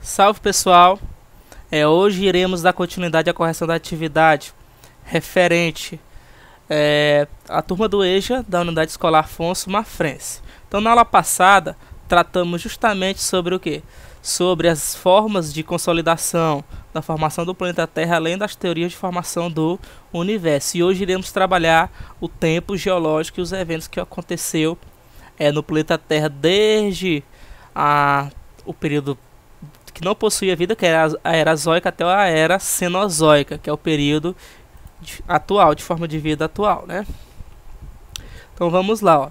Salve pessoal, hoje iremos dar continuidade à correção da atividade referente à turma do EJA da Unidade Escolar Afonso Mafrense. Então na aula passada tratamos justamente sobre o que? Sobre as formas de consolidação da formação do planeta Terra, além das teorias de formação do universo. E hoje iremos trabalhar o tempo geológico e os eventos que aconteceu no planeta Terra desde o período que não possuía vida, que era a Era Zoica, até a Era Cenozoica, que é o período atual, de forma de vida atual, né? Então vamos lá, ó.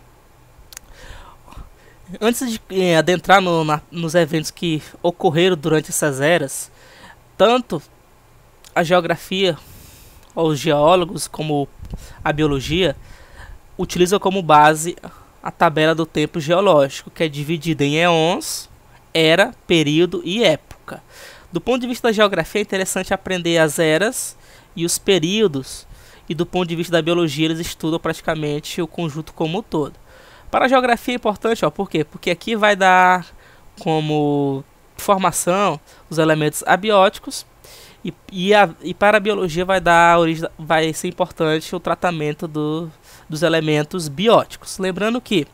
Antes de adentrar nos eventos que ocorreram durante essas eras, tanto a geografia, os geólogos, como a biologia, utilizam como base a tabela do tempo geológico, que é dividida em eons, era, período e época. Do ponto de vista da geografia é interessante aprender as eras e os períodos, e do ponto de vista da biologia eles estudam praticamente o conjunto como um todo. Para a geografia é importante, por quê? Porque aqui vai dar como formação os elementos abióticos e para a biologia vai ser importante o tratamento dos elementos bióticos. Lembrando que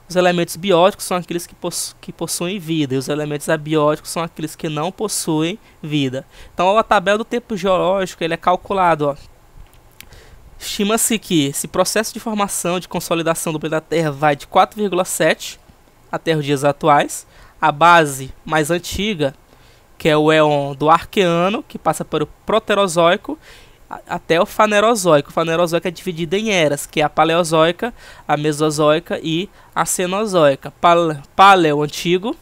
os elementos bióticos são aqueles que possuem vida, e os elementos abióticos são aqueles que não possuem vida. Então a tabela do tempo geológico ele é calculado. Estima-se que esse processo de formação, de consolidação do planeta Terra vai de 4,7 até os dias atuais. A base mais antiga, que é o éon do Arqueano, que passa para o Proterozoico, até o Fanerozoico. O Fanerozoico é dividido em eras, que é a Paleozoica, a Mesozoica e a Cenozoica. Paleo antigo,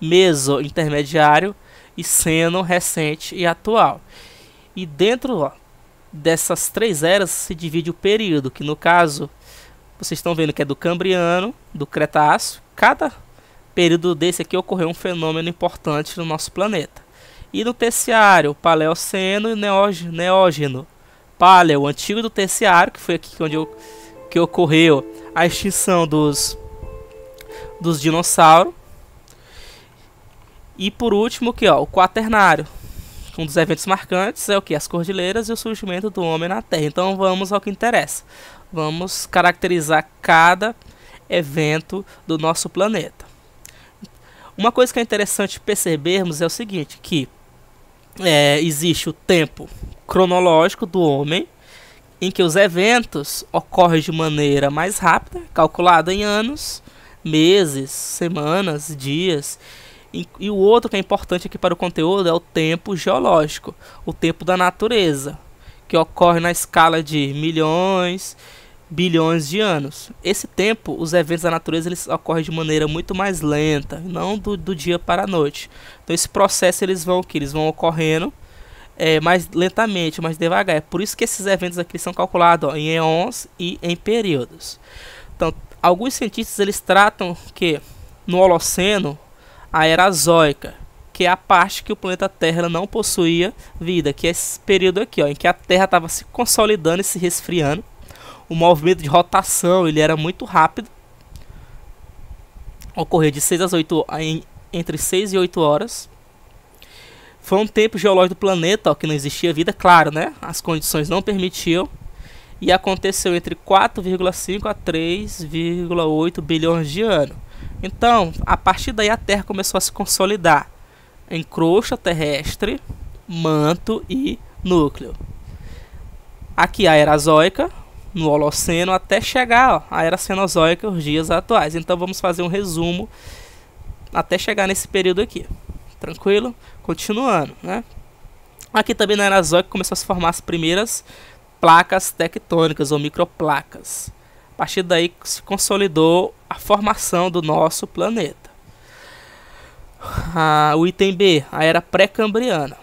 Meso intermediário e Ceno recente e atual. E dentro dessas três eras se divide o período, que no caso vocês estão vendo que é do Cambriano, do Cretáceo. Cada período desse aqui ocorreu um fenômeno importante no nosso planeta. E no Terciário, Paleoceno e Neógeno. Paleo, antigo do Terciário, que foi aqui que ocorreu a extinção dos dinossauros. E por último, o Quaternário. Um dos eventos marcantes é o que? As cordilheiras e o surgimento do homem na Terra. Então vamos ao que interessa. Vamos caracterizar cada evento do nosso planeta. Uma coisa que é interessante percebermos é o seguinte, que existe o tempo cronológico do homem, em que os eventos ocorrem de maneira mais rápida, calculada em anos, meses, semanas, dias. E o outro que é importante aqui para o conteúdo é o tempo geológico, o tempo da natureza, que ocorre na escala de milhões, bilhões de anos. Esse tempo, os eventos da natureza, eles ocorrem de maneira muito mais lenta, não do dia para a noite. Então esse processo eles vão ocorrendo mais lentamente, mais devagar. É por isso que esses eventos aqui são calculados em eons e em períodos. Então, alguns cientistas eles tratam que no Holoceno, a Era Zoica, que é a parte que o planeta Terra não possuía vida, que é esse período aqui, em que a Terra estava se consolidando e se resfriando. O movimento de rotação ele era muito rápido, ocorria de 6 às 8, entre 6 e 8 horas. Foi um tempo geológico do planeta que não existia vida, claro, né? As condições não permitiam. E aconteceu entre 4,5 a 3,8 bilhões de anos. Então, a partir daí a Terra começou a se consolidar em crosta terrestre, manto e núcleo. Aqui a Era Zoica, no Holoceno, até chegar à Era Cenozoica, os dias atuais. Então vamos fazer um resumo até chegar nesse período aqui. Tranquilo? Continuando, né? Aqui também na Era Zoica começou a se formar as primeiras placas tectônicas ou microplacas. A partir daí se consolidou a formação do nosso planeta. O item B, a Era Pré-Cambriana.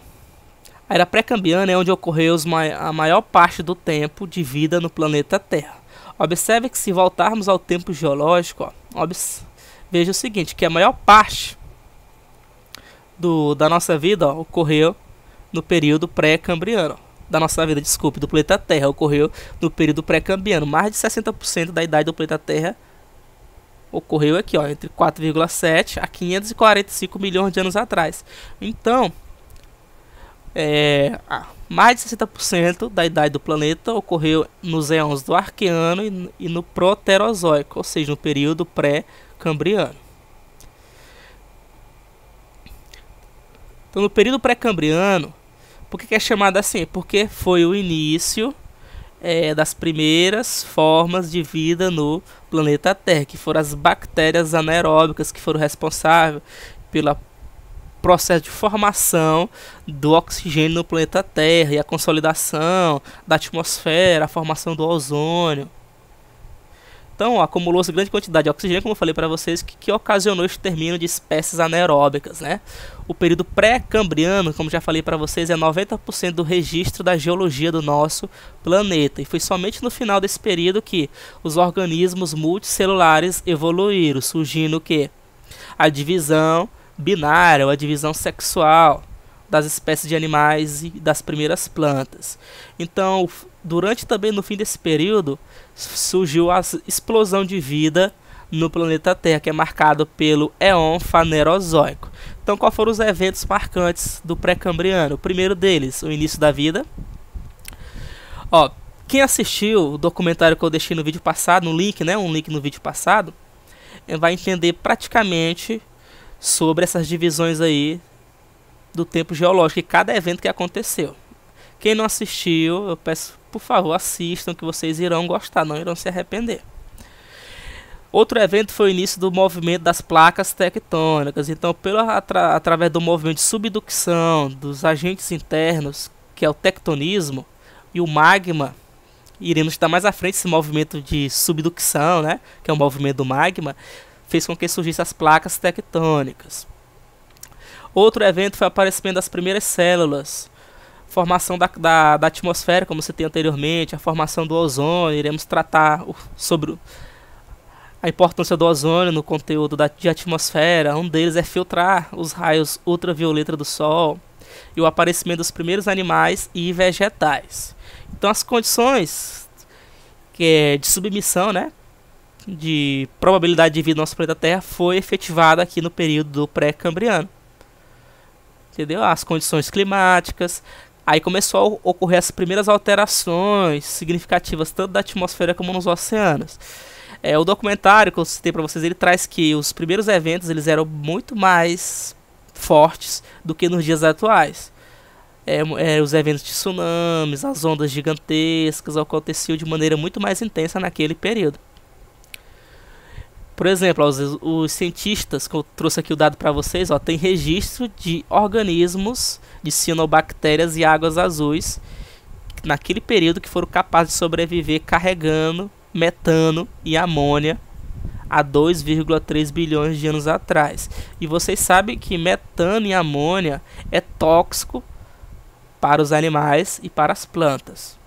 A Era Pré-Cambriana é onde ocorreu a maior parte do tempo de vida no planeta Terra. Observe que se voltarmos ao tempo geológico, veja o seguinte, que a maior parte da nossa vida ocorreu no período pré-cambriano. Do planeta Terra ocorreu no período pré-cambriano. Mais de 60% da idade do planeta Terra ocorreu aqui, ó, entre 4,7 a 545 milhões de anos atrás. Então, mais de 60% da idade do planeta ocorreu nos éons do Arqueano e no Proterozoico, ou seja, no período pré-cambriano. Então, no período pré-cambriano, por que é chamado assim? Porque foi o início das primeiras formas de vida no planeta Terra, que foram as bactérias anaeróbicas, que foram responsáveis pelo processo de formação do oxigênio no planeta Terra e a consolidação da atmosfera, a formação do ozônio. Então, acumulou-se grande quantidade de oxigênio, como eu falei para vocês, que ocasionou o extermínio de espécies anaeróbicas, né? O período pré-cambriano, como já falei para vocês, é 90% do registro da geologia do nosso planeta. E foi somente no final desse período que os organismos multicelulares evoluíram, surgindo o quê? A divisão binária, ou a divisão sexual das espécies de animais e das primeiras plantas. Então, durante também no fim desse período, surgiu a explosão de vida no planeta Terra, que é marcado pelo Éon Fanerozoico. Então, quais foram os eventos marcantes do pré-cambriano? O primeiro deles, o início da vida. Ó, quem assistiu o documentário que eu deixei no vídeo passado, um link no vídeo passado, vai entender praticamente sobre essas divisões aí do tempo geológico e cada evento que aconteceu. Quem não assistiu, eu peço, por favor, assistam, que vocês irão gostar, não irão se arrepender. Outro evento foi o início do movimento das placas tectônicas. Então, através do movimento de subducção dos agentes internos, que é o tectonismo, e o magma, iremos estar mais à frente esse movimento de subducção, né, que é o movimento do magma, fez com que surgissem as placas tectônicas. Outro evento foi o aparecimento das primeiras células, formação da atmosfera, como citei anteriormente, a formação do ozônio. Iremos tratar sobre a importância do ozônio no conteúdo de atmosfera. Um deles é filtrar os raios ultravioleta do Sol, e o aparecimento dos primeiros animais e vegetais. Então, as condições de submissão, né, de probabilidade de vida no nosso planeta Terra foi efetivada aqui no período do pré-cambriano. Entendeu? As condições climáticas. Aí começou a ocorrer as primeiras alterações significativas tanto da atmosfera como nos oceanos. O documentário que eu citei para vocês, ele traz que os primeiros eventos eles eram muito mais fortes do que nos dias atuais. Os eventos de tsunamis, as ondas gigantescas aconteciam de maneira muito mais intensa naquele período. Por exemplo, os cientistas, que eu trouxe aqui o dado para vocês, tem registro de organismos de cianobactérias e águas azuis naquele período que foram capazes de sobreviver carregando metano e amônia há 2,3 bilhões de anos atrás. E vocês sabem que metano e amônia é tóxico para os animais e para as plantas.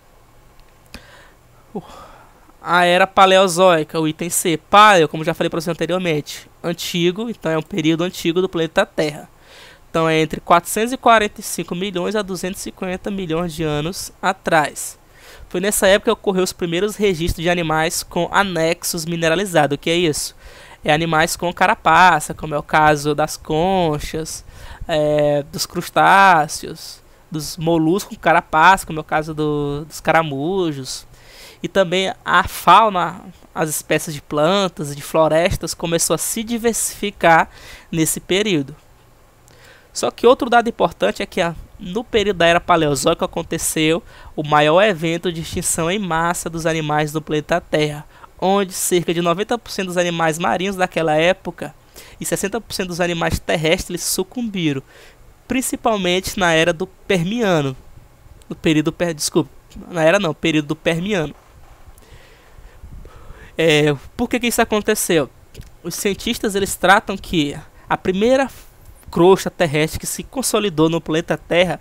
A era paleozoica, o item C. Paleo, como já falei para você anteriormente, antigo, então é um período antigo do planeta Terra. Então é entre 445 milhões a 250 milhões de anos atrás. Foi nessa época que ocorreu os primeiros registros de animais com anexos mineralizados. O que é isso? É animais com carapaça, como é o caso das conchas, dos crustáceos, dos moluscos com carapaça, como é o caso dos caramujos. E também a fauna, as espécies de plantas e de florestas começou a se diversificar nesse período. Só que outro dado importante é que no período da Era Paleozoica aconteceu o maior evento de extinção em massa dos animais do planeta Terra, onde cerca de 90% dos animais marinhos daquela época e 60% dos animais terrestres sucumbiram, principalmente na Era do Permiano. Período do Permiano. Por que isso aconteceu? Os cientistas eles tratam que a primeira crosta terrestre que se consolidou no planeta Terra,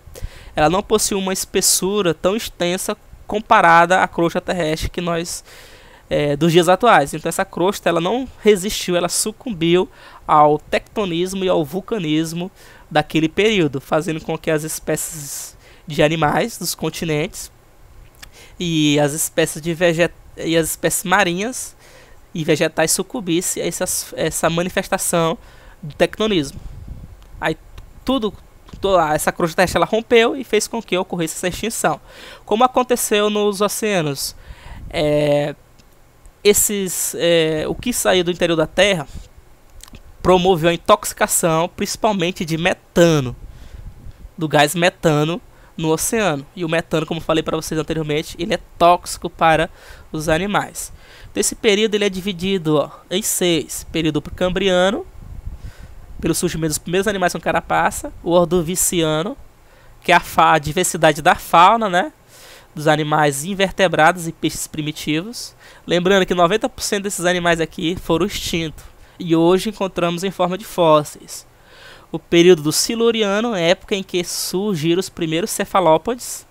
ela não possui uma espessura tão extensa comparada à crosta terrestre que nós dos dias atuais. Então essa crosta ela não resistiu, ela sucumbiu ao tectonismo e ao vulcanismo daquele período, fazendo com que as espécies de animais dos continentes e as espécies de e as espécies marinhas e vegetais sucumbissem a essa manifestação do tectonismo. Aí essa crosta terrestre ela rompeu e fez com que ocorresse essa extinção. Como aconteceu nos oceanos, o que saiu do interior da Terra promoveu a intoxicação, principalmente de metano, do gás metano no oceano. E o metano, como falei para vocês anteriormente, ele é tóxico para os animais. Então, esse período ele é dividido em 6. Período cambriano, pelo surgimento dos primeiros animais com carapaça. O ordoviciano, que é a diversidade da fauna, né, dos animais invertebrados e peixes primitivos. Lembrando que 90% desses animais aqui foram extintos e hoje encontramos em forma de fósseis. O período do Siluriano, época em que surgiram os primeiros cefalópodes,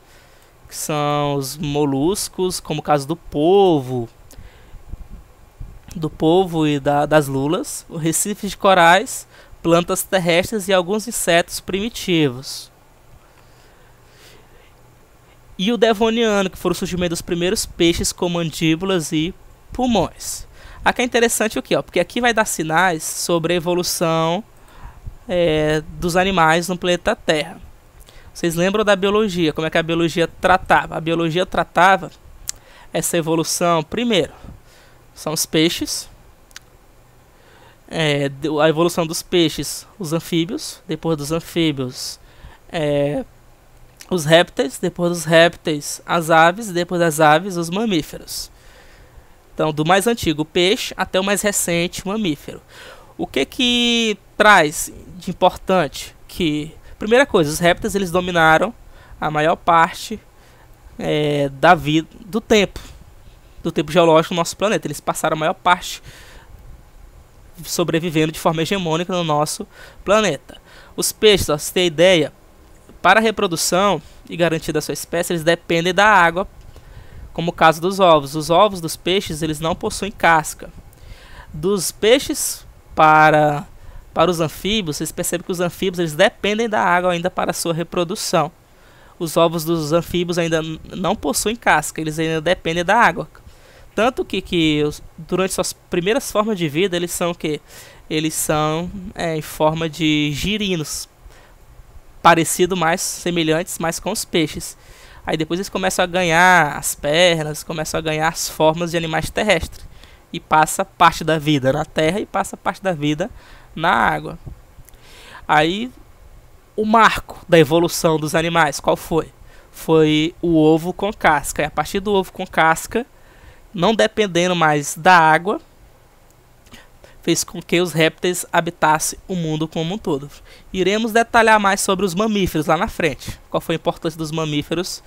que são os moluscos, como o caso do polvo e das lulas, os recifes de corais, plantas terrestres e alguns insetos primitivos. E o Devoniano, que foi o surgimento dos primeiros peixes com mandíbulas e pulmões. Aqui é interessante o que? Porque aqui vai dar sinais sobre a evolução dos animais no planeta Terra. Vocês lembram da biologia? Como é que a biologia tratava? A biologia tratava essa evolução, primeiro, são os peixes. A evolução dos peixes, os anfíbios. Depois dos anfíbios, os répteis. Depois dos répteis, as aves. Depois das aves, os mamíferos. Então, do mais antigo, o peixe, até o mais recente, o mamífero. O que traz de importante? Que, primeira coisa, os répteis eles dominaram a maior parte da vida, do tempo geológico do nosso planeta. Eles passaram a maior parte sobrevivendo de forma hegemônica no nosso planeta. Os peixes, pra você ter ideia, para a reprodução e garantia da sua espécie, eles dependem da água, como o caso dos ovos. Os ovos dos peixes eles não possuem casca. Dos peixes para os anfíbios, vocês percebem que os anfíbios eles dependem da água ainda para a sua reprodução. Os ovos dos anfíbios ainda não possuem casca, eles ainda dependem da água. Tanto que durante suas primeiras formas de vida, eles são o quê? Eles são em forma de girinos, semelhantes mais com os peixes. Aí depois eles começam a ganhar as pernas, começam a ganhar as formas de animais terrestres. E passa parte da vida na terra e passa parte da vida na água. Aí o marco da evolução dos animais, qual foi? Foi o ovo com casca. E a partir do ovo com casca, não dependendo mais da água, fez com que os répteis habitassem o mundo como um todo. Iremos detalhar mais sobre os mamíferos lá na frente. Qual foi a importância dos mamíferos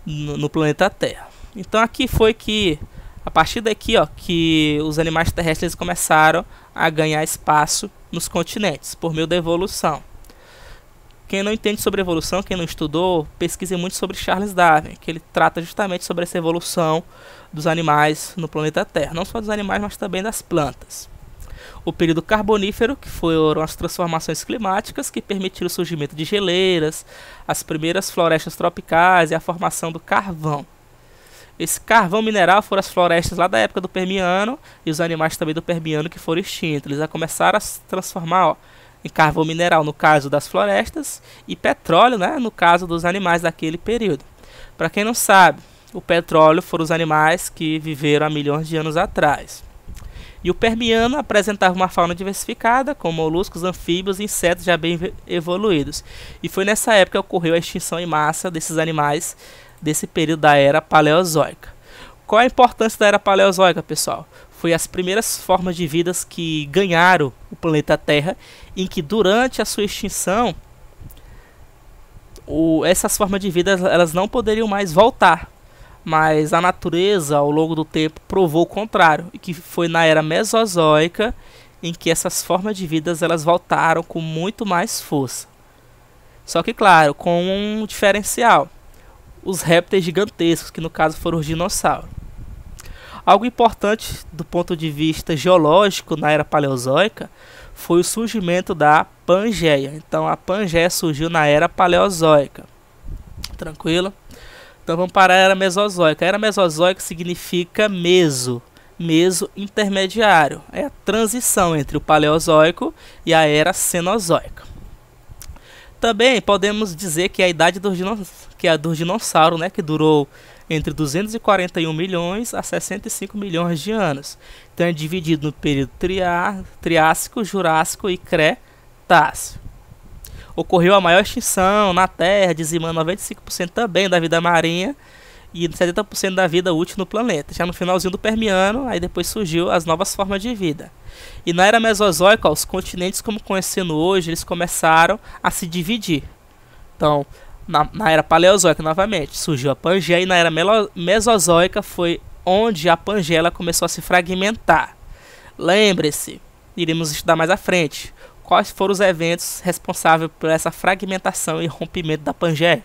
no planeta Terra. Então aqui foi que, a partir daqui, que os animais terrestres começaram a ganhar espaço nos continentes, por meio da evolução. Quem não entende sobre evolução, quem não estudou, pesquise muito sobre Charles Darwin, que ele trata justamente sobre essa evolução dos animais no planeta Terra. Não só dos animais, mas também das plantas. O período carbonífero, que foram as transformações climáticas que permitiram o surgimento de geleiras, as primeiras florestas tropicais e a formação do carvão. Esse carvão mineral foram as florestas lá da época do Permiano e os animais também do Permiano que foram extintos. Eles já começaram a se transformar em carvão mineral no caso das florestas e petróleo, né, no caso dos animais daquele período. Para quem não sabe, o petróleo foram os animais que viveram há milhões de anos atrás. E o Permiano apresentava uma fauna diversificada, com moluscos, anfíbios e insetos já bem evoluídos. E foi nessa época que ocorreu a extinção em massa desses animais desse período da Era Paleozoica. Qual a importância da Era Paleozoica, pessoal? Foi as primeiras formas de vidas que ganharam o planeta Terra, em que durante a sua extinção, essas formas de vida elas não poderiam mais voltar. Mas a natureza, ao longo do tempo, provou o contrário, e que foi na Era Mesozoica em que essas formas de vida elas voltaram com muito mais força. Só que, claro, com um diferencial. Os répteis gigantescos, que no caso foram os dinossauros. Algo importante do ponto de vista geológico na Era Paleozoica foi o surgimento da Pangeia. Então a Pangeia surgiu na Era Paleozoica. Tranquilo? Então vamos para a Era Mesozoica. A Era Mesozoica significa meso. Meso-intermediário. É a transição entre o Paleozoico e a Era Cenozoica. Também podemos dizer que a idade dos dinossauros, né, que durou entre 241 milhões a 65 milhões de anos. Então é dividido no período Triássico, Jurássico e Cretáceo. Ocorreu a maior extinção na Terra, dizimando 95% também da vida marinha e 70% da vida útil no planeta. Já no finalzinho do Permiano, aí depois surgiu as novas formas de vida. E na Era Mesozoica, os continentes como conhecendo hoje, eles começaram a se dividir. Então, na Era Paleozoica, novamente, surgiu a Pangeia, e na Era Mesozoica foi onde a Pangeia começou a se fragmentar. Lembre-se, iremos estudar mais à frente, quais foram os eventos responsáveis por essa fragmentação e rompimento da Pangeia.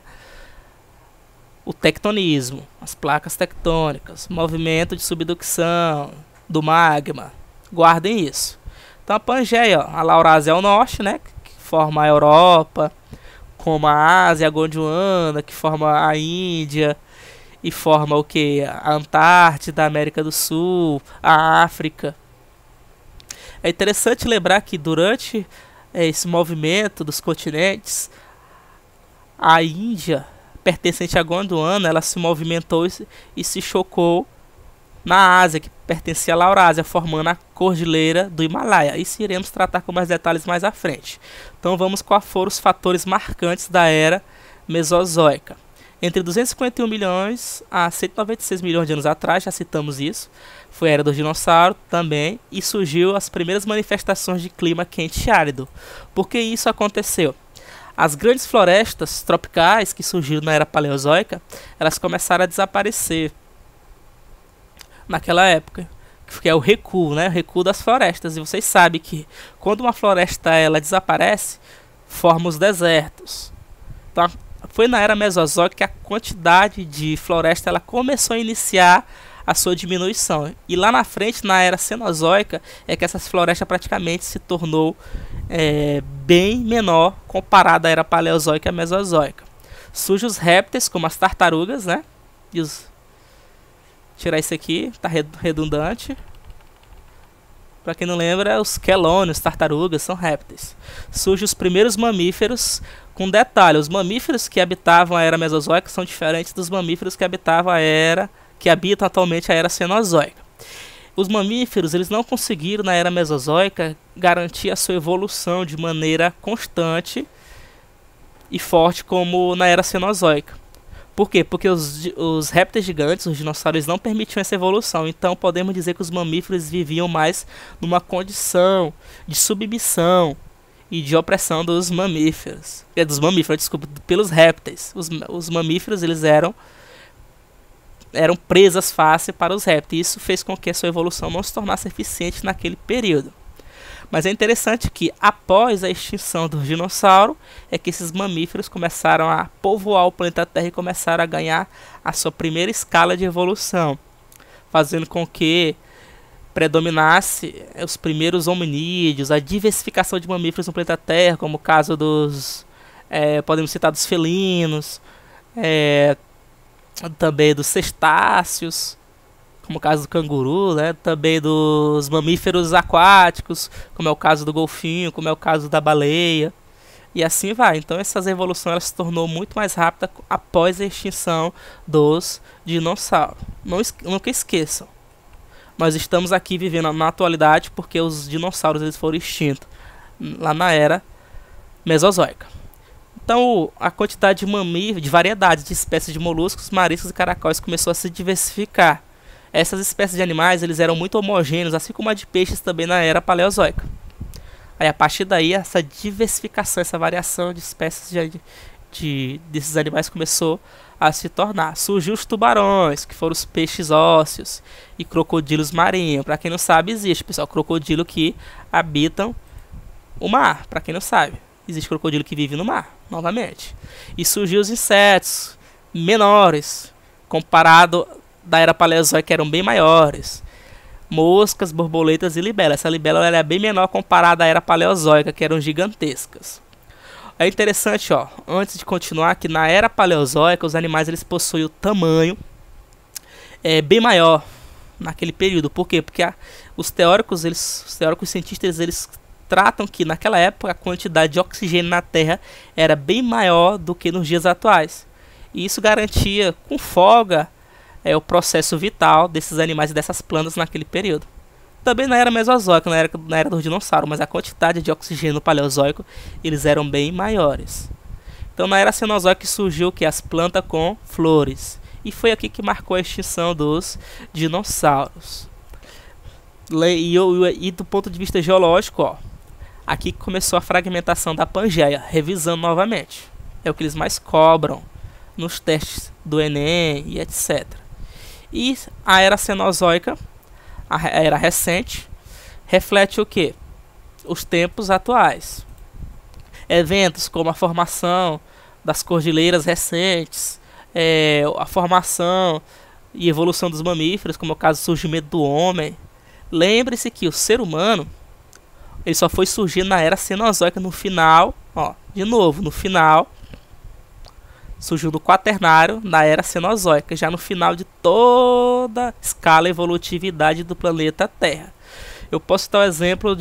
O tectonismo, as placas tectônicas, movimento de subducção do magma. Guardem isso. Então a Pangeia, a Laurásia ao norte, né, que forma a Europa, como a Ásia, a Gondwana, que forma a Índia, e forma o que? A Antártida, a América do Sul, a África. É interessante lembrar que durante esse movimento dos continentes, a Índia, pertencente a Gondwana, ela se movimentou e se chocou na Ásia, que pertencia à Laurásia, formando a Cordilheira do Himalaia. Isso iremos tratar com mais detalhes mais à frente. Então vamos quais foram os fatores marcantes da Era Mesozoica. Entre 251 milhões a 196 milhões de anos atrás, já citamos isso, foi a Era dos Dinossauros também, e surgiu as primeiras manifestações de clima quente e árido. Por que isso aconteceu? As grandes florestas tropicais que surgiram na Era Paleozoica, elas começaram a desaparecer naquela época, que é o recuo, né? O recuo das florestas. E vocês sabem que quando uma floresta ela desaparece, forma os desertos. Então, foi na Era Mesozoica que a quantidade de floresta ela começou a iniciar a sua diminuição. E lá na frente, na Era Cenozoica, é que essas florestas praticamente se tornou bem menor comparada à Era Paleozoica e Mesozoica. Surgem os répteis, como as tartarugas, né? E os... Tirar isso aqui, tá redundante. Para quem não lembra, os quelônios, tartarugas, são répteis. Surgem os primeiros mamíferos, com detalhe, os mamíferos que habitavam a Era Mesozoica são diferentes dos mamíferos que habitavam que habitam atualmente a Era Cenozoica. Os mamíferos, eles não conseguiram na Era Mesozoica garantir a sua evolução de maneira constante e forte como na Era Cenozoica. Por quê? Porque os répteis gigantes, os dinossauros, não permitiam essa evolução. Então podemos dizer que os mamíferos viviam mais numa condição de submissão e de opressão dos mamíferos. Desculpa, pelos répteis. Os mamíferos eles eram presas fáceis para os répteis. Isso fez com que a sua evolução não se tornasse eficiente naquele período. Mas é interessante que após a extinção dos dinossauros é que esses mamíferos começaram a povoar o planeta Terra e começaram a ganhar a sua primeira escala de evolução, fazendo com que predominasse os primeiros hominídeos, a diversificação de mamíferos no planeta Terra, como o caso dos podemos citar dos felinos, também dos cetáceos, como o caso do canguru, né? Também dos mamíferos aquáticos, como é o caso do golfinho, como é o caso da baleia, e assim vai. Então essas evoluções ela se tornou muito mais rápida após a extinção dos dinossauros. Nunca esqueçam, nós estamos aqui vivendo na atualidade porque os dinossauros eles foram extintos lá na Era Mesozoica. Então a quantidade de mamíferos, de variedades de espécies de moluscos, mariscos e caracóis começou a se diversificar. Essas espécies de animais eles eram muito homogêneos, assim como a de peixes também na Era Paleozoica. Aí a partir daí essa diversificação, essa variação de espécies desses animais começou a se tornar. Surgiu os tubarões, que foram os peixes ósseos, e crocodilos marinhos. Para quem não sabe, existe, pessoal, crocodilo que habitam o mar. Para quem não sabe, existe crocodilo que vive no mar, novamente. E surgiu os insetos menores, comparado da Era Paleozoica, que eram bem maiores. Moscas, borboletas e libela. Essa libela era bem menor comparada à Era Paleozoica, que eram gigantescas. É interessante, ó, antes de continuar, que na Era Paleozoica os animais eles possuíam tamanho bem maior naquele período. Por quê? Porque os teóricos cientistas, eles tratam que naquela época a quantidade de oxigênio na Terra era bem maior do que nos dias atuais. E isso garantia com folga o processo vital desses animais e dessas plantas naquele período. Também na era mesozoica, na era dos dinossauros, mas a quantidade de oxigênio no paleozoico, eles eram bem maiores. Então na era cenozoica surgiu que as plantas com flores. E foi aqui que marcou a extinção dos dinossauros. E do ponto de vista geológico, ó, aqui começou a fragmentação da Pangeia, revisando novamente. É o que eles mais cobram nos testes do Enem e etc. E a era cenozoica, a era recente, reflete o que? Os tempos atuais. Eventos como a formação das cordilheiras recentes, a formação e evolução dos mamíferos, como é o caso do surgimento do homem. Lembre-se que o ser humano ele só foi surgir na era cenozoica no final, ó, de novo, no final, surgiu no quaternário na era cenozoica, já no final de toda a escala e evolutividade do planeta Terra. Eu posso dar o exemplo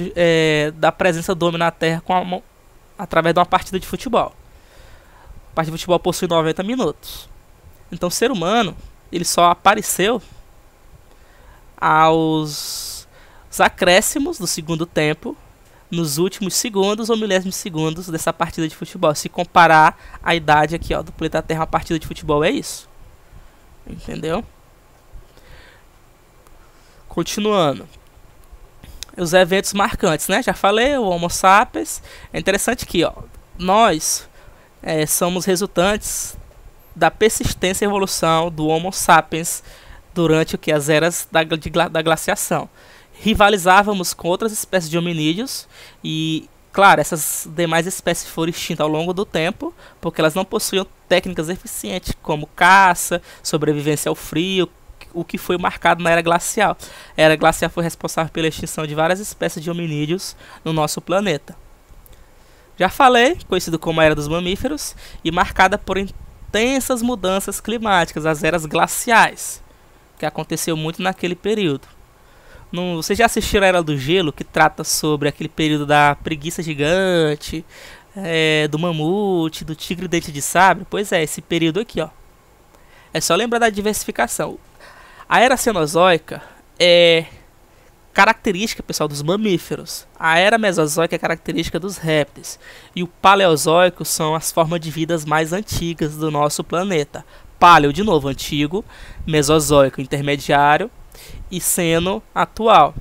da presença do homem na Terra através de uma partida de futebol. A partida de futebol possui 90 minutos. Então o ser humano ele só apareceu aos acréscimos do segundo tempo, nos últimos segundos ou milésimos de segundos dessa partida de futebol. Se comparar a idade aqui, ó, do planeta Terra, uma partida de futebol é isso. Entendeu? Continuando. Os eventos marcantes, né? Já falei, o Homo sapiens. É interessante que, ó, nós somos resultantes da persistência e evolução do Homo sapiens durante o que? As eras da glaciação. Rivalizávamos com outras espécies de hominídeos e, claro, essas demais espécies foram extintas ao longo do tempo porque elas não possuíam técnicas eficientes como caça, sobrevivência ao frio, o que foi marcado na era glacial. A era glacial foi responsável pela extinção de várias espécies de hominídeos no nosso planeta. Já falei, conhecido como a era dos mamíferos e marcada por intensas mudanças climáticas, as eras glaciais, que aconteceu muito naquele período. Vocês já assistiram a Era do Gelo, que trata sobre aquele período da preguiça gigante, do mamute, do tigre dente de sabre? Pois é, esse período aqui, ó. É só lembrar da diversificação. A Era Cenozoica é característica, pessoal, dos mamíferos. A Era Mesozoica é característica dos répteis. E o Paleozoico são as formas de vida mais antigas do nosso planeta. Paleo, de novo, antigo. Mesozoico, intermediário. E Ceno, atual.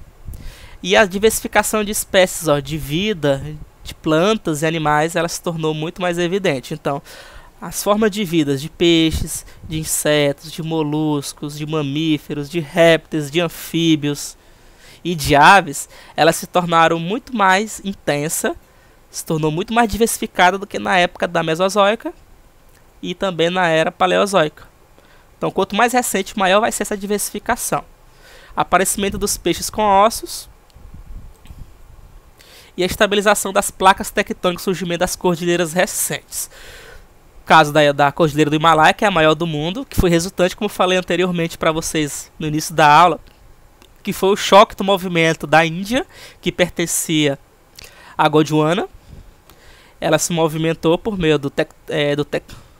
E a diversificação de espécies, ó, de vida, de plantas e animais, ela se tornou muito mais evidente. Então, as formas de vida de peixes, de insetos, de moluscos, de mamíferos, de répteis, de anfíbios e de aves, elas se tornaram muito mais intensa, se tornou muito mais diversificada do que na época da Mesozoica e também na era Paleozoica. Então, quanto mais recente, maior vai ser essa diversificação. Aparecimento dos peixes com ossos e a estabilização das placas tectônicas, surgimento das cordilheiras recentes. O caso da Cordilheira do Himalaia, que é a maior do mundo, que foi resultante, como falei anteriormente para vocês no início da aula, que foi o choque do movimento da Índia, que pertencia a Gondwana. Ela se movimentou por meio do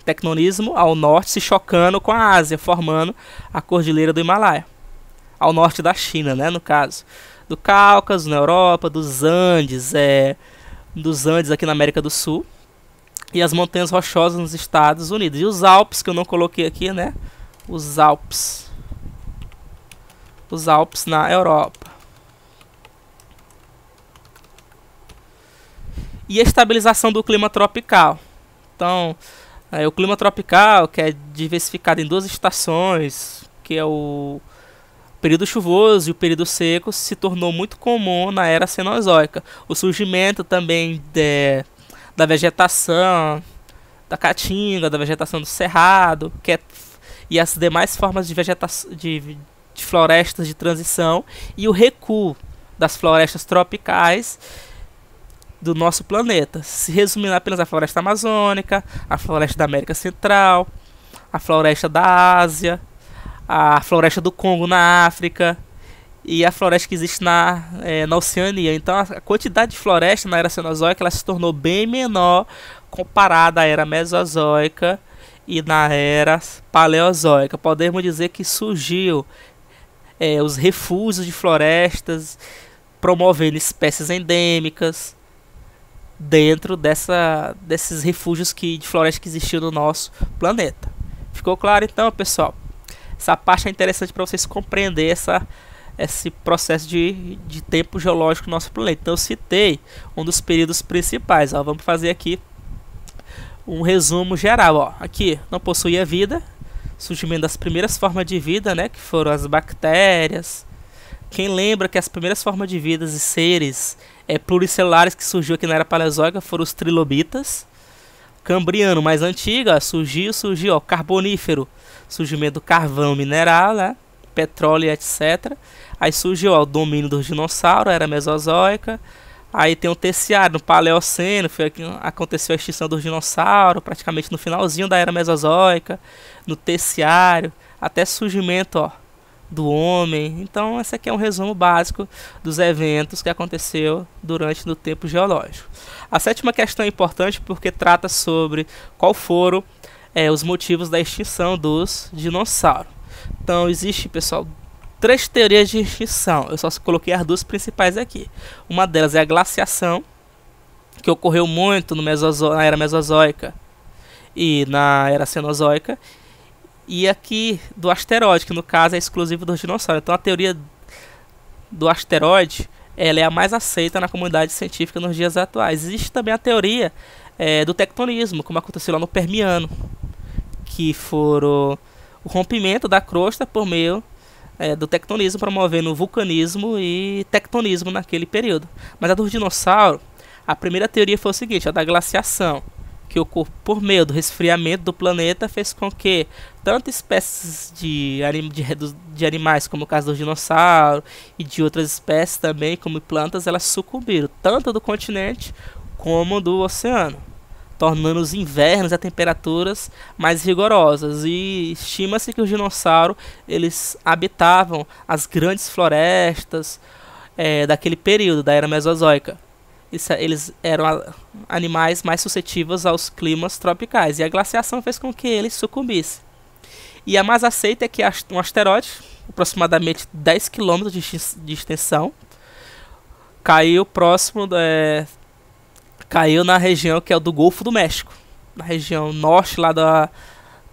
tectonismo ao norte, se chocando com a Ásia, formando a Cordilheira do Himalaia. Ao norte da China, né, no caso. Do Cáucaso, na Europa, dos Andes aqui na América do Sul. E as montanhas rochosas nos Estados Unidos. E os Alpes, que eu não coloquei aqui, né? Os Alpes. Os Alpes na Europa. E a estabilização do clima tropical. Então, o clima tropical, que é diversificado em duas estações, que é o período chuvoso e o período seco, se tornou muito comum na era cenozoica. O surgimento também da vegetação, da caatinga, da vegetação do cerrado, e as demais formas de vegetação, de florestas de transição, e o recuo das florestas tropicais do nosso planeta, se resumindo apenas a floresta amazônica, a floresta da América Central, a floresta da Ásia, a floresta do Congo na África e a floresta que existe na Oceania. Então a quantidade de floresta na era Cenozoica ela se tornou bem menor comparada à era Mesozoica e na era Paleozoica. Podemos dizer que surgiu os refúgios de florestas, promovendo espécies endêmicas dentro desses refúgios de floresta que existiam no nosso planeta. Ficou claro então, pessoal? Essa parte é interessante para vocês compreenderem esse processo de tempo geológico do nosso planeta. Então eu citei um dos períodos principais. Ó. Vamos fazer aqui um resumo geral. Ó. Aqui não possuía vida, surgimento das primeiras formas de vida, né, que foram as bactérias. Quem lembra que as primeiras formas de vida e seres pluricelulares que surgiu aqui na era Paleozoica foram os trilobitas. Cambriano mais antigo, ó, surgiu, ó, Carbonífero, surgimento do carvão mineral, né, petróleo, etc. Aí surgiu ó, o domínio dos dinossauros, era Mesozoica. Aí tem o Terciário, no Paleoceno, aconteceu a extinção dos dinossauros, praticamente no finalzinho da era Mesozoica. No Terciário, até surgimento ó, do homem. Então esse aqui é um resumo básico dos eventos que aconteceu durante o tempo geológico. A sétima questão é importante porque trata sobre qual foram os motivos da extinção dos dinossauros. Então existe, pessoal, 3 teorias de extinção. Eu só coloquei as 2 principais aqui. Uma delas é a glaciação, que ocorreu muito na era Mesozoica e na era Cenozoica. E aqui do asteroide, que no caso é exclusivo dos dinossauros. Então a teoria do asteroide ela é a mais aceita na comunidade científica nos dias atuais. Existe também a teoria do tectonismo, como aconteceu lá no Permiano, que foram o rompimento da crosta por meio do tectonismo, promovendo o vulcanismo e tectonismo naquele período. Mas a dos dinossauros, a primeira teoria foi o seguinte, a da glaciação, que ocorreu por meio do resfriamento do planeta, fez com que tanto espécies de animais, como o caso dos dinossauros, e de outras espécies também, como plantas, elas sucumbiram, tanto do continente como do oceano, tornando os invernos e as temperaturas mais rigorosas. E estima-se que os dinossauros eles habitavam as grandes florestas daquele período, da era Mesozoica. Eles eram animais mais suscetíveis aos climas tropicais, e a glaciação fez com que eles sucumbissem. E a mais aceita é que um asteroide, aproximadamente 10 km de extensão, caiu caiu na região que é o do Golfo do México, na região norte lá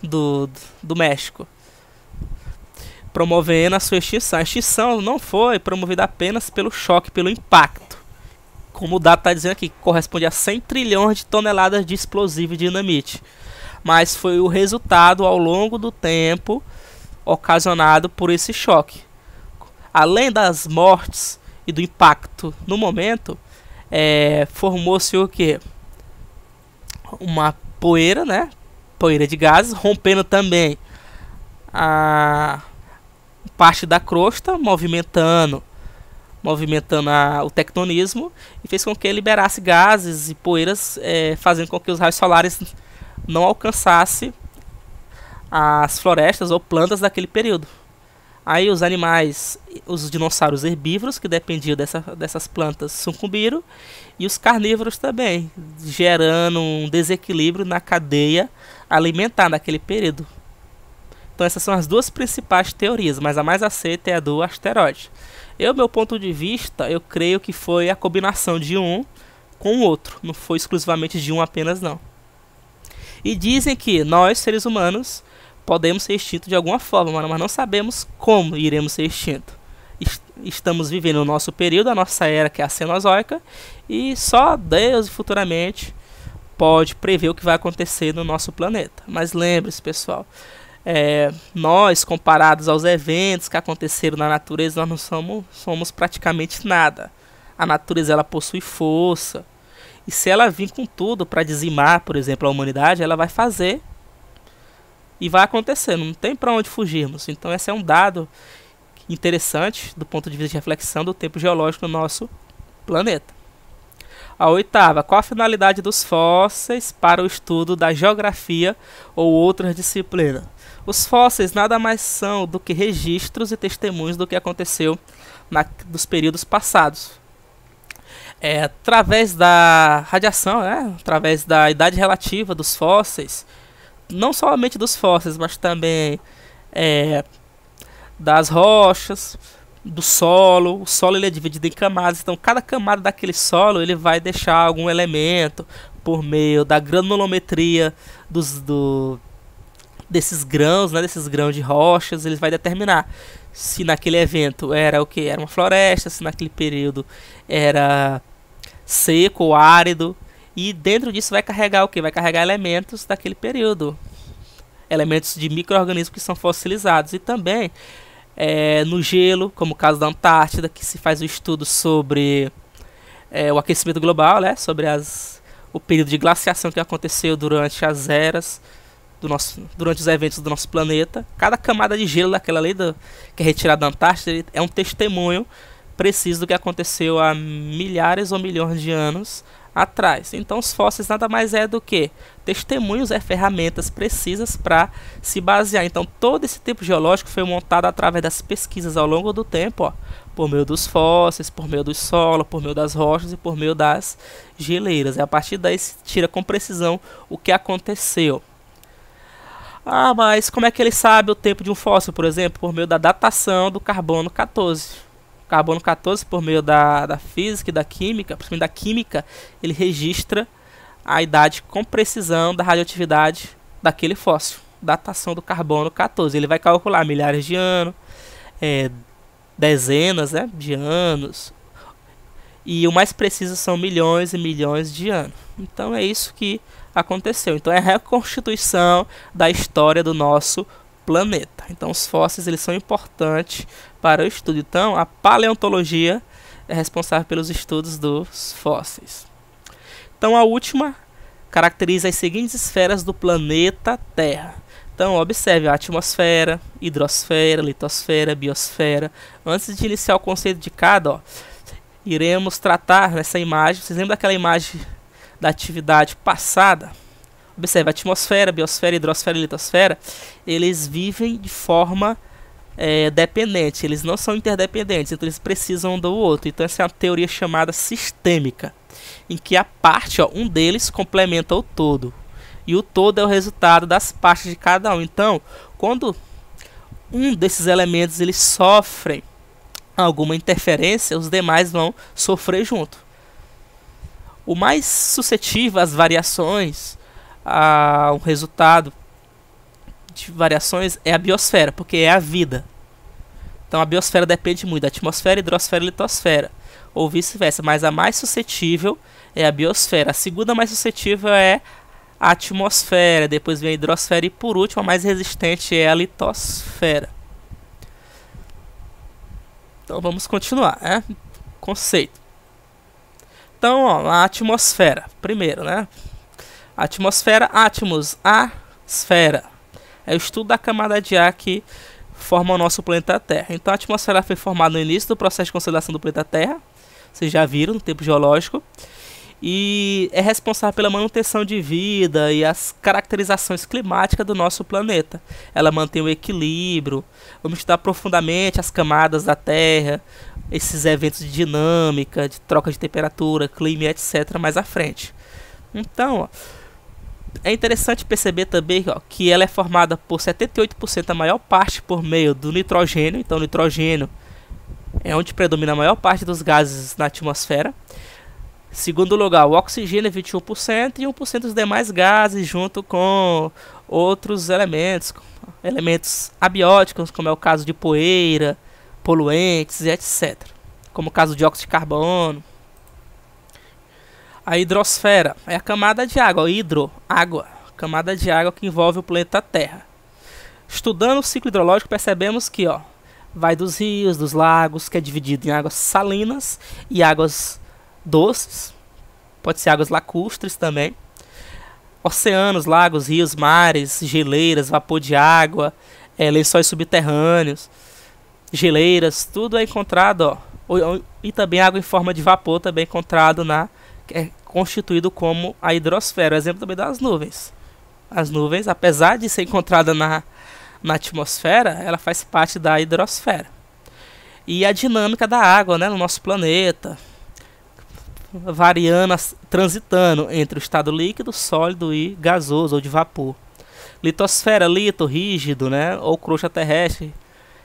do México, promovendo a sua extinção. A extinção não foi promovida apenas pelo choque, pelo impacto, como o dado está dizendo aqui, que corresponde a 100 trilhões de toneladas de explosivo e dinamite, mas foi o resultado ao longo do tempo ocasionado por esse choque. Além das mortes e do impacto no momento, formou-se o que? Uma poeira, né? Poeira de gases, rompendo também a parte da crosta, movimentando o tectonismo, e fez com que liberasse gases e poeiras, fazendo com que os raios solares não alcançassem as florestas ou plantas daquele período. Aí os animais, os dinossauros herbívoros, que dependiam dessas plantas, sucumbiram, e os carnívoros também, gerando um desequilíbrio na cadeia alimentar naquele período. Então essas são as 2 principais teorias, mas a mais aceita é a do asteroide. Meu ponto de vista, eu creio que foi a combinação de um com o outro, não foi exclusivamente de um apenas não. E dizem que nós, seres humanos, podemos ser extintos de alguma forma, mas não sabemos como iremos ser extintos. Estamos vivendo o nosso período, a nossa era, que é a Cenozoica, e só Deus futuramente pode prever o que vai acontecer no nosso planeta. Mas lembre-se, pessoal, nós, comparados aos eventos que aconteceram na natureza, nós não somos praticamente nada. A natureza ela possui força, e se ela vir com tudo para dizimar, por exemplo, a humanidade, ela vai fazer e vai acontecer, não tem para onde fugirmos. Então esse é um dado interessante do ponto de vista de reflexão do tempo geológico no nosso planeta. A 8ª, qual a finalidade dos fósseis para o estudo da geografia ou outras disciplinas? Os fósseis nada mais são do que registros e testemunhos do que aconteceu dos períodos passados. Através da radiação, através da idade relativa dos fósseis, não somente dos fósseis, mas também das rochas, do solo. O solo ele é dividido em camadas, então cada camada daquele solo ele vai deixar algum elemento por meio da granulometria desses grãos, desses grãos de rochas. Ele vai determinar se naquele evento era o que? Era uma floresta, se naquele período era seco ou árido, e dentro disso vai carregar o que? Vai carregar elementos daquele período, elementos de micro-organismos que são fossilizados. E também no gelo, como o caso da Antártida, que se faz o estudo sobre o aquecimento global, sobre o período de glaciação que aconteceu durante as eras, durante os eventos do nosso planeta. Cada camada de gelo daquela que é retirada da Antártida é um testemunho preciso do que aconteceu há milhares ou milhões de anos atrás. Então os fósseis nada mais é do que testemunhos, ferramentas precisas para se basear. Então todo esse tempo geológico foi montado através das pesquisas ao longo do tempo, por meio dos fósseis, por meio do solo, por meio das rochas e por meio das geleiras. E a partir daí se tira com precisão o que aconteceu. Mas como é que ele sabe o tempo de um fóssil, por exemplo? Por meio da datação do carbono 14. O carbono 14, por meio da física e da química, principalmente da química, ele registra a idade com precisão da radioatividade daquele fóssil. Datação do carbono 14. Ele vai calcular milhares de anos, dezenas de anos, e o mais preciso são milhões e milhões de anos. Então é isso que aconteceu. Então é a reconstituição da história do nosso planeta. Então os fósseis eles são importantes para o estudo. Então a paleontologia é responsável pelos estudos dos fósseis. Então a última caracteriza as seguintes esferas do planeta Terra. Então observe a atmosfera, hidrosfera, litosfera, biosfera. Antes de iniciar o conceito de cada, iremos tratar nessa imagem. Vocês lembram daquela imagem da atividade passada? Observe, a atmosfera, biosfera, hidrosfera e litosfera, eles vivem de forma dependente, eles não são interdependentes, então eles precisam um do outro. Então essa é uma teoria chamada sistêmica, em que a parte, um deles complementa o todo, e o todo é o resultado das partes de cada um. Então, quando um desses elementos eles sofrem alguma interferência, os demais vão sofrer junto. O mais suscetível às variações, a um resultado de variações, é a biosfera, porque é a vida. Então a biosfera depende muito da atmosfera, hidrosfera e litosfera, ou vice-versa, mas a mais suscetível é a biosfera. A segunda mais suscetível é a atmosfera, depois vem a hidrosfera e por último a mais resistente é a litosfera. Então vamos continuar, conceito. Então, a atmosfera, primeiro, A atmosfera, átomos, a esfera. É o estudo da camada de ar que forma o nosso planeta Terra. Então a atmosfera foi formada no início do processo de consolidação do planeta Terra. Vocês já viram no tempo geológico. E é responsável pela manutenção de vida e as caracterizações climáticas do nosso planeta. Ela mantém o equilíbrio. Vamos estudar profundamente as camadas da Terra, esses eventos de dinâmica, de troca de temperatura, clima, etc. mais à frente. Então, é interessante perceber também que ela é formada por 78% a maior parte por meio do nitrogênio. Então o nitrogênio é onde predomina a maior parte dos gases na atmosfera. Segundo lugar, o oxigênio é 21% e 1% dos demais gases, junto com outros elementos abióticos, como é o caso de poeira, poluentes e etc. Como o caso de dióxido de carbono. A hidrosfera é a camada de água, água, camada de água que envolve o planeta Terra. Estudando o ciclo hidrológico, percebemos que vai dos rios, dos lagos, que é dividido em águas salinas e águas doces, pode ser águas lacustres também, oceanos, lagos, rios, mares, geleiras, vapor de água, lençóis subterrâneos, geleiras, tudo é encontrado, e também água em forma de vapor também é encontrado que é constituído como a hidrosfera. O exemplo também das nuvens. As nuvens, apesar de ser encontrada na atmosfera, ela faz parte da hidrosfera. e a dinâmica da água, né, no nosso planeta, variando, transitando entre o estado líquido, sólido e gasoso ou de vapor. Litosfera, lito, rígido, né, ou crosta terrestre,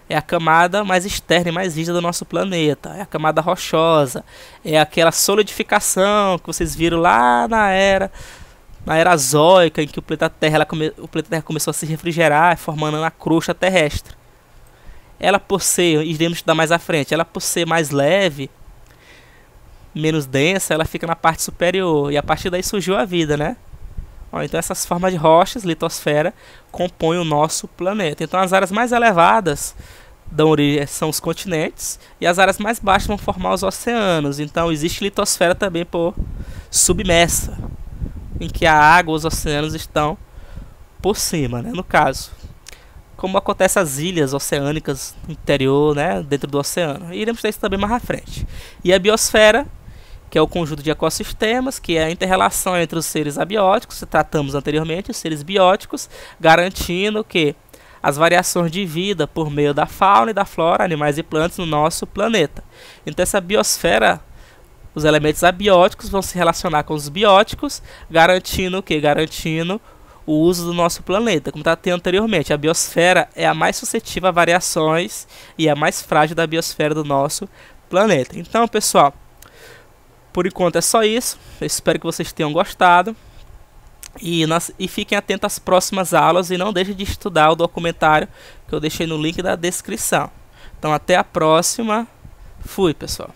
é a camada mais externa e mais rígida do nosso planeta. É a camada rochosa, é aquela solidificação que vocês viram lá na era Zoica, em que o planeta Terra começou a se refrigerar, formando a crosta terrestre. Ela, por ser, iremos estudar mais à frente, ela por ser mais leve, menos densa, ela fica na parte superior, e a partir daí surgiu a vida, né? Ó, então essas formas de rochas, litosfera, compõem o nosso planeta. Então as áreas mais elevadas dão origem, são os continentes, e as áreas mais baixas vão formar os oceanos. Então existe litosfera também por submersa, em que a água, os oceanos estão por cima, né? No caso, como acontece as ilhas oceânicas no interior, né, dentro do oceano. E iremos ter isso também mais à frente. E a biosfera, que é o conjunto de ecossistemas, que é a inter-relação entre os seres abióticos, que tratamos anteriormente, os seres bióticos, garantindo que as variações de vida por meio da fauna e da flora, animais e plantas no nosso planeta. Então essa biosfera, os elementos abióticos vão se relacionar com os bióticos, garantindo o quê? Garantindo o uso do nosso planeta. Como tratei anteriormente, a biosfera é a mais suscetível a variações e a mais frágil da biosfera do nosso planeta. Então, pessoal, por enquanto é só isso. Eu espero que vocês tenham gostado. E fiquem atentos às próximas aulas. E não deixem de estudar o documentário que eu deixei no link da descrição. Então até a próxima. Fui, pessoal.